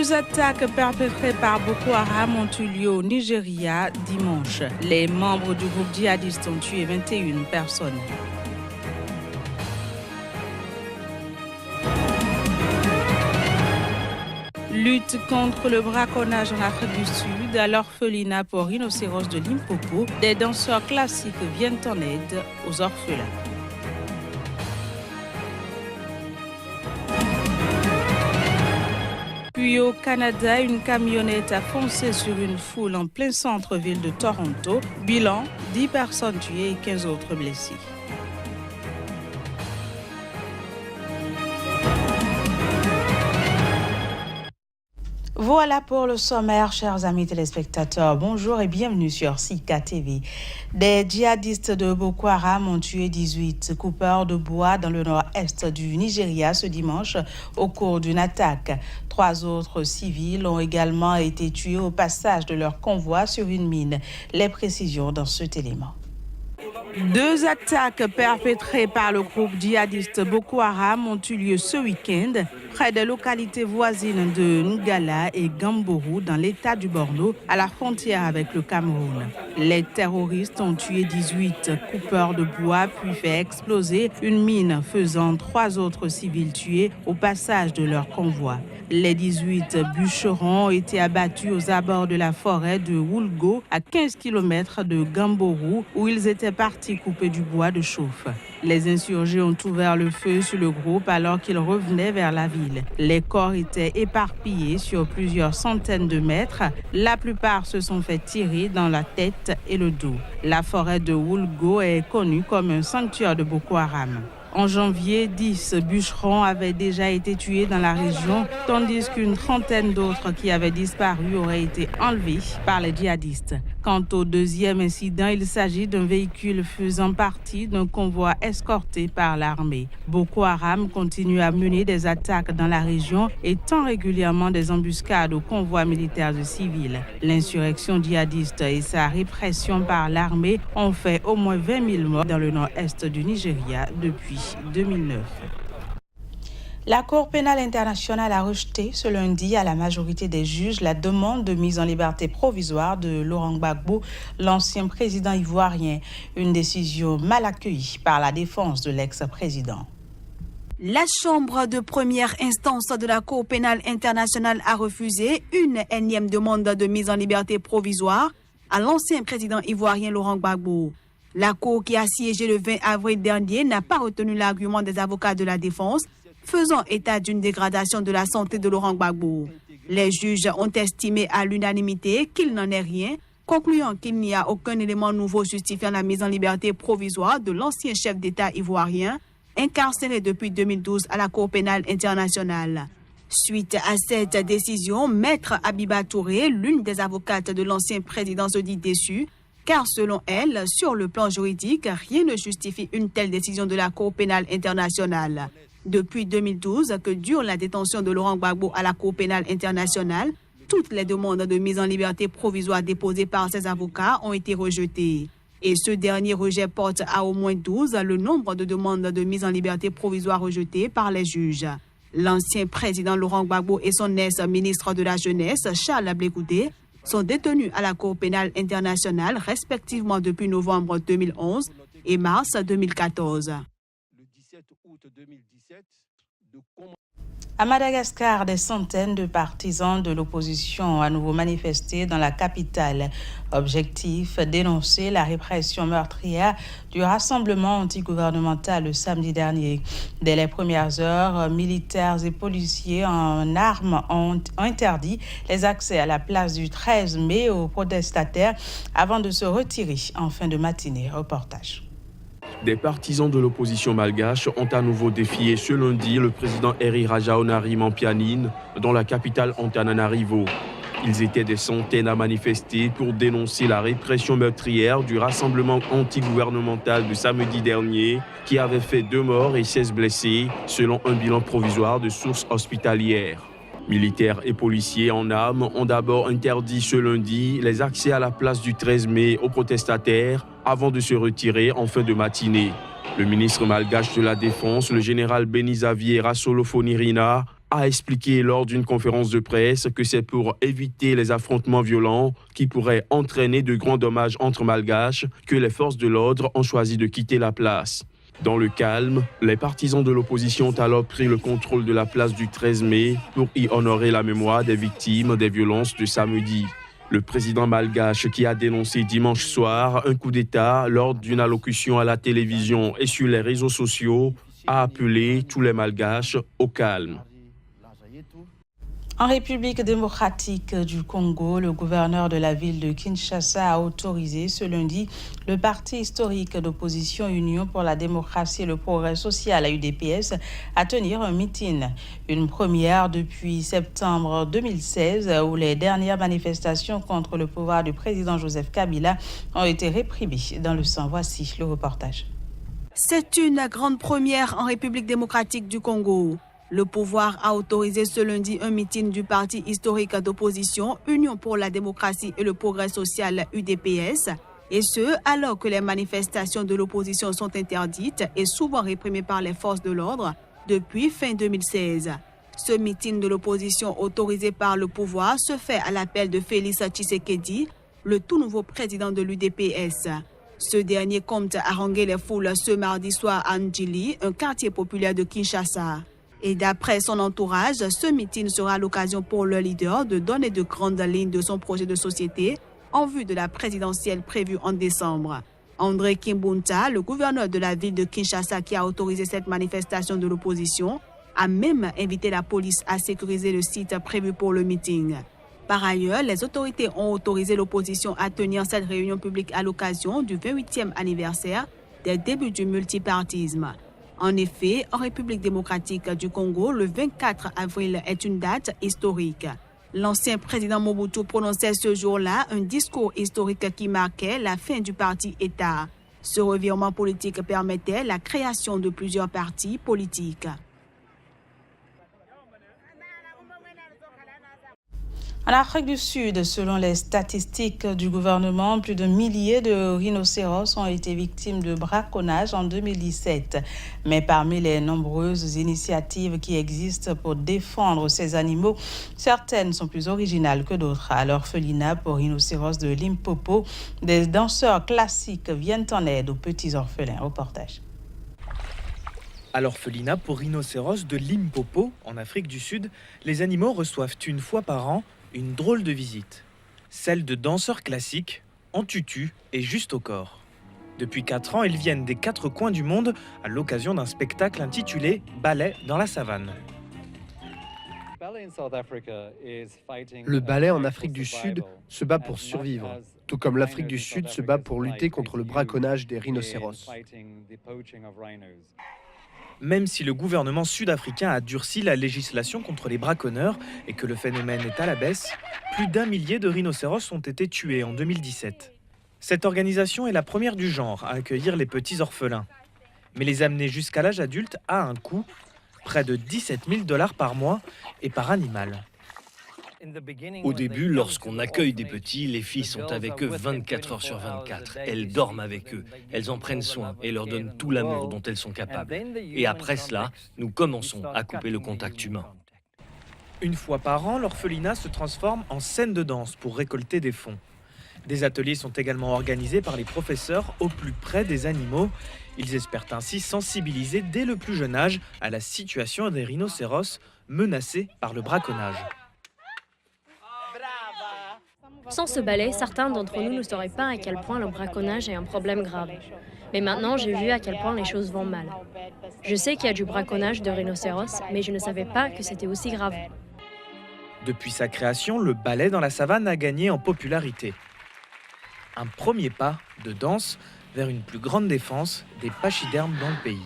Deux attaques perpétrées par Boko Haram ont eu lieu au Nigeria dimanche. Les membres du groupe djihadiste ont tué 21 personnes. Lutte contre le braconnage en Afrique du Sud, à l'orphelinat pour rhinocéros de Limpopo, des danseurs classiques viennent en aide aux orphelins. Puis au Canada, une camionnette a foncé sur une foule en plein centre-ville de Toronto. Bilan, 10 personnes tuées et 15 autres blessées. Voilà pour le sommaire, chers amis téléspectateurs. Bonjour et bienvenue sur Sika TV. Des djihadistes de Boko Haram ont tué 18 coupeurs de bois dans le nord-est du Nigeria ce dimanche au cours d'une attaque. 3 autres civils ont également été tués au passage de leur convoi sur une mine. Les précisions dans cet élément. 2 attaques perpétrées par le groupe djihadiste Boko Haram ont eu lieu ce week-end près des localités voisines de Ngala et Gambourou dans l'état du Borno, à la frontière avec le Cameroun. Les terroristes ont tué 18 coupeurs de bois puis fait exploser une mine faisant 3 autres civils tués au passage de leur convoi. Les 18 bûcherons ont été abattus aux abords de la forêt de Woulgo, à 15 km de Gambourou, où ils étaient partis couper du bois de chauffe. Les insurgés ont ouvert le feu sur le groupe alors qu'ils revenaient vers la ville. Les corps étaient éparpillés sur plusieurs centaines de mètres. La plupart se sont fait tirer dans la tête et le dos. La forêt de Woulgo est connue comme un sanctuaire de Boko Haram. En janvier, 10 bûcherons avaient déjà été tués dans la région, tandis qu'une trentaine d'autres qui avaient disparu auraient été enlevés par les djihadistes. Quant au deuxième incident, il s'agit d'un véhicule faisant partie d'un convoi escorté par l'armée. Boko Haram continue à mener des attaques dans la région et tend régulièrement des embuscades aux convois militaires et civils. L'insurrection djihadiste et sa répression par l'armée ont fait au moins 20 000 morts dans le nord-est du Nigeria depuis 2009. La Cour pénale internationale a rejeté ce lundi à la majorité des juges la demande de mise en liberté provisoire de Laurent Gbagbo, l'ancien président ivoirien. Une décision mal accueillie par la défense de l'ex-président. La chambre de première instance de la Cour pénale internationale a refusé une énième demande de mise en liberté provisoire à l'ancien président ivoirien Laurent Gbagbo. La Cour qui a siégé le 20 avril dernier n'a pas retenu l'argument des avocats de la défense, faisant état d'une dégradation de la santé de Laurent Gbagbo. Les juges ont estimé à l'unanimité qu'il n'en est rien, concluant qu'il n'y a aucun élément nouveau justifiant la mise en liberté provisoire de l'ancien chef d'État ivoirien, incarcéré depuis 2012 à la Cour pénale internationale. Suite à cette décision, Maître Abiba Touré, l'une des avocates de l'ancien président, se dit déçue, car selon elle, sur le plan juridique, rien ne justifie une telle décision de la Cour pénale internationale. Depuis 2012, que dure la détention de Laurent Gbagbo à la Cour pénale internationale, toutes les demandes de mise en liberté provisoire déposées par ses avocats ont été rejetées. Et ce dernier rejet porte à au moins 12 le nombre de demandes de mise en liberté provisoire rejetées par les juges. L'ancien président Laurent Gbagbo et son ex-ministre de la Jeunesse, Charles Blé Koudé, sont détenus à la Cour pénale internationale respectivement depuis novembre 2011 et mars 2014. Le 17 août 2017, À Madagascar, des centaines de partisans de l'opposition ont à nouveau manifesté dans la capitale. Objectif, dénoncer la répression meurtrière du rassemblement antigouvernemental le samedi dernier. Dès les premières heures, militaires et policiers en armes ont interdit les accès à la place du 13 mai aux protestataires avant de se retirer en fin de matinée. Reportage. Des partisans de l'opposition malgache ont à nouveau défié ce lundi le président Eri Rajaonarimampianine dans la capitale Antananarivo. Ils étaient des centaines à manifester pour dénoncer la répression meurtrière du rassemblement antigouvernemental de samedi dernier qui avait fait 2 morts et 16 blessés selon un bilan provisoire de sources hospitalières. Militaires et policiers en armes ont d'abord interdit ce lundi les accès à la place du 13 mai aux protestataires avant de se retirer en fin de matinée. Le ministre malgache de la Défense, le général Beni Xavier Rassolofonirina, a expliqué lors d'une conférence de presse que c'est pour éviter les affrontements violents qui pourraient entraîner de grands dommages entre Malgaches que les forces de l'ordre ont choisi de quitter la place. Dans le calme, les partisans de l'opposition ont alors pris le contrôle de la place du 13 mai pour y honorer la mémoire des victimes des violences de samedi. Le président malgache, qui a dénoncé dimanche soir un coup d'État lors d'une allocution à la télévision et sur les réseaux sociaux, a appelé tous les Malgaches au calme. En République démocratique du Congo, le gouverneur de la ville de Kinshasa a autorisé ce lundi le parti historique d'opposition Union pour la démocratie et le progrès social, UDPS, à tenir un meeting. Une première depuis septembre 2016 où les dernières manifestations contre le pouvoir du président Joseph Kabila ont été réprimées. Dans le sang, voici le reportage. C'est une grande première en République démocratique du Congo. Le pouvoir a autorisé ce lundi un meeting du parti historique d'opposition Union pour la démocratie et le progrès social UDPS, et ce, alors que les manifestations de l'opposition sont interdites et souvent réprimées par les forces de l'ordre depuis fin 2016. Ce meeting de l'opposition autorisé par le pouvoir se fait à l'appel de Félix Tshisekedi, le tout nouveau président de l'UDPS. Ce dernier compte haranguer les foules ce mardi soir à Ndjili, un quartier populaire de Kinshasa. Et d'après son entourage, ce meeting sera l'occasion pour le leader de donner de grandes lignes de son projet de société en vue de la présidentielle prévue en décembre. André Kimbunta, le gouverneur de la ville de Kinshasa qui a autorisé cette manifestation de l'opposition, a même invité la police à sécuriser le site prévu pour le meeting. Par ailleurs, les autorités ont autorisé l'opposition à tenir cette réunion publique à l'occasion du 28e anniversaire des débuts du multipartisme. En effet, en République démocratique du Congo, le 24 avril est une date historique. L'ancien président Mobutu prononçait ce jour-là un discours historique qui marquait la fin du parti État. Ce revirement politique permettait la création de plusieurs partis politiques. En Afrique du Sud, selon les statistiques du gouvernement, plus d'un millier de rhinocéros ont été victimes de braconnage en 2017. Mais parmi les nombreuses initiatives qui existent pour défendre ces animaux, certaines sont plus originales que d'autres. À l'orphelinat pour rhinocéros de Limpopo, des danseurs classiques viennent en aide aux petits orphelins. Reportage. À l'orphelinat pour rhinocéros de Limpopo, en Afrique du Sud, les animaux reçoivent une fois par an une drôle de visite. Celle de danseurs classiques, en tutu et juste au corps. Depuis 4 ans, ils viennent des 4 coins du monde à l'occasion d'un spectacle intitulé « Ballet dans la savane ». Le ballet en Afrique du Sud se bat pour survivre, tout comme l'Afrique du Sud se bat pour lutter contre le braconnage des rhinocéros. Même si le gouvernement sud-africain a durci la législation contre les braconneurs et que le phénomène est à la baisse, plus d'1 millier de rhinocéros ont été tués en 2017. Cette organisation est la première du genre à accueillir les petits orphelins. Mais les amener jusqu'à l'âge adulte a un coût, près de $17 000 par mois et par animal. Au début, lorsqu'on accueille des petits, les filles sont avec eux 24 heures sur 24. Elles dorment avec eux, elles en prennent soin et leur donnent tout l'amour dont elles sont capables. Et après cela, nous commençons à couper le contact humain. Une fois par an, l'orphelinat se transforme en scène de danse pour récolter des fonds. Des ateliers sont également organisés par les professeurs au plus près des animaux. Ils espèrent ainsi sensibiliser dès le plus jeune âge à la situation des rhinocéros menacés par le braconnage. Sans ce ballet, certains d'entre nous ne sauraient pas à quel point le braconnage est un problème grave. Mais maintenant, j'ai vu à quel point les choses vont mal. Je sais qu'il y a du braconnage de rhinocéros, mais je ne savais pas que c'était aussi grave. Depuis sa création, le ballet dans la savane a gagné en popularité. Un premier pas de danse vers une plus grande défense des pachydermes dans le pays.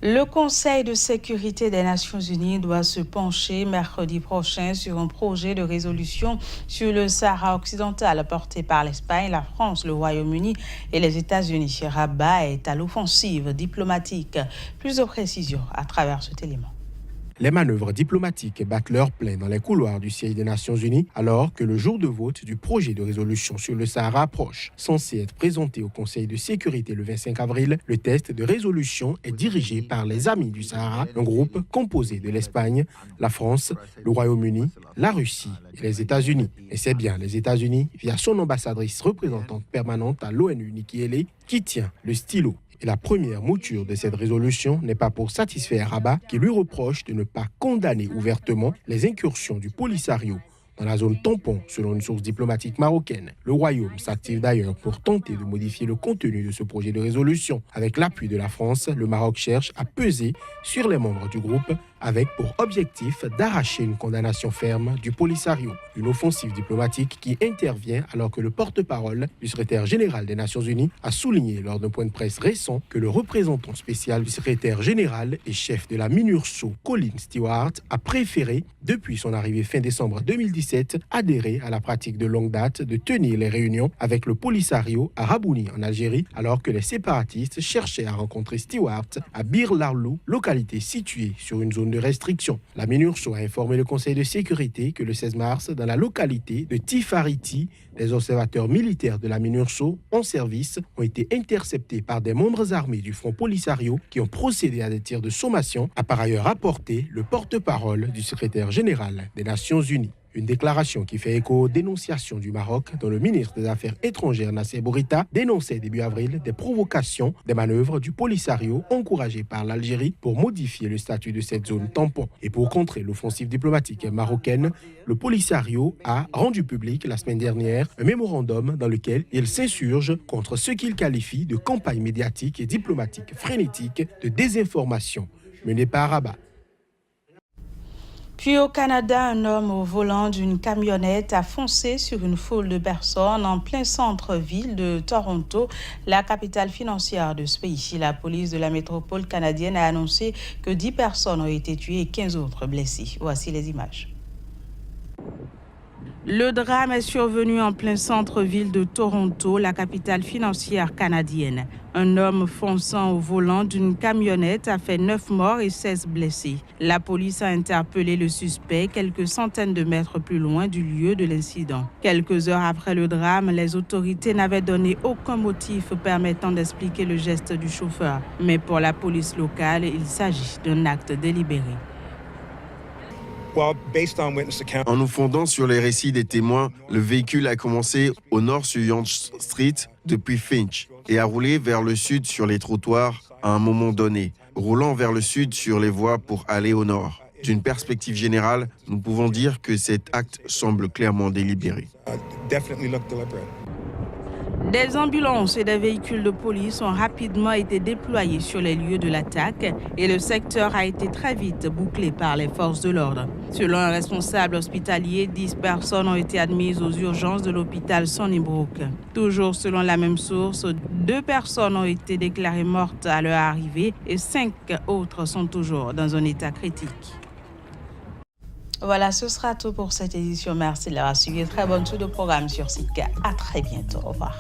Le Conseil de sécurité des Nations Unies doit se pencher mercredi prochain sur un projet de résolution sur le Sahara occidental porté par l'Espagne, la France, le Royaume-Uni et les États-Unis. Rabat est à l'offensive diplomatique. Plus de précisions à travers cet élément. Les manœuvres diplomatiques battent leur plein dans les couloirs du siège des Nations Unies alors que le jour de vote du projet de résolution sur le Sahara approche. Censé être présenté au Conseil de sécurité le 25 avril, le texte de résolution est dirigé par les Amis du Sahara, un groupe composé de l'Espagne, la France, le Royaume-Uni, la Russie et les États-Unis. Et c'est bien les États-Unis, via son ambassadrice représentante permanente à l'ONU, Nikki Haley, qui tient le stylo. Et la première mouture de cette résolution n'est pas pour satisfaire Rabat, qui lui reproche de ne pas condamner ouvertement les incursions du Polisario dans la zone tampon, selon une source diplomatique marocaine. Le Royaume s'active d'ailleurs pour tenter de modifier le contenu de ce projet de résolution. Avec l'appui de la France, le Maroc cherche à peser sur les membres du groupe avec pour objectif d'arracher une condamnation ferme du Polisario. Une offensive diplomatique qui intervient alors que le porte-parole du secrétaire général des Nations Unies a souligné lors d'un point de presse récent que le représentant spécial du secrétaire général et chef de la MINURSO, Colin Stewart, a préféré, depuis son arrivée fin décembre 2017, adhérer à la pratique de longue date de tenir les réunions avec le Polisario à Rabouni en Algérie, alors que les séparatistes cherchaient à rencontrer Stewart à Bir Larlou, localité située sur une zone de restriction. La MINURSO a informé le Conseil de sécurité que le 16 mars, dans la localité de Tifariti, les observateurs militaires de la MINURSO en service ont été interceptés par des membres armés du Front Polisario qui ont procédé à des tirs de sommation, a par ailleurs apporté le porte-parole du secrétaire général des Nations Unies. Une déclaration qui fait écho aux dénonciations du Maroc, dont le ministre des Affaires étrangères Nasser Bourita dénonçait début avril des provocations, des manœuvres du Polisario encouragées par l'Algérie pour modifier le statut de cette zone tampon. Et pour contrer l'offensive diplomatique marocaine, le Polisario a rendu public la semaine dernière un mémorandum dans lequel il s'insurge contre ce qu'il qualifie de campagne médiatique et diplomatique frénétique de désinformation menée par Rabat. Puis au Canada, un homme au volant d'une camionnette a foncé sur une foule de personnes en plein centre-ville de Toronto, la capitale financière de ce pays. La police de la métropole canadienne a annoncé que 10 personnes ont été tuées et 15 autres blessées. Voici les images. Le drame est survenu en plein centre-ville de Toronto, la capitale financière canadienne. Un homme fonçant au volant d'une camionnette a fait 9 morts et 16 blessés. La police a interpellé le suspect quelques centaines de mètres plus loin du lieu de l'incident. Quelques heures après le drame, les autorités n'avaient donné aucun motif permettant d'expliquer le geste du chauffeur. Mais pour la police locale, il s'agit d'un acte délibéré. En nous fondant sur les récits des témoins, le véhicule a commencé au nord sur Yonge Street depuis Finch et a roulé vers le sud sur les trottoirs à un moment donné, roulant vers le sud sur les voies pour aller au nord. D'une perspective générale, nous pouvons dire que cet acte semble clairement délibéré. Des ambulances et des véhicules de police ont rapidement été déployés sur les lieux de l'attaque et le secteur a été très vite bouclé par les forces de l'ordre. Selon un responsable hospitalier, 10 personnes ont été admises aux urgences de l'hôpital Sunnybrook. Toujours selon la même source, 2 personnes ont été déclarées mortes à leur arrivée et 5 autres sont toujours dans un état critique. Voilà, ce sera tout pour cette édition. Merci de l'avoir suivi. Très bonne suite de programme sur Sika. À très bientôt. Au revoir.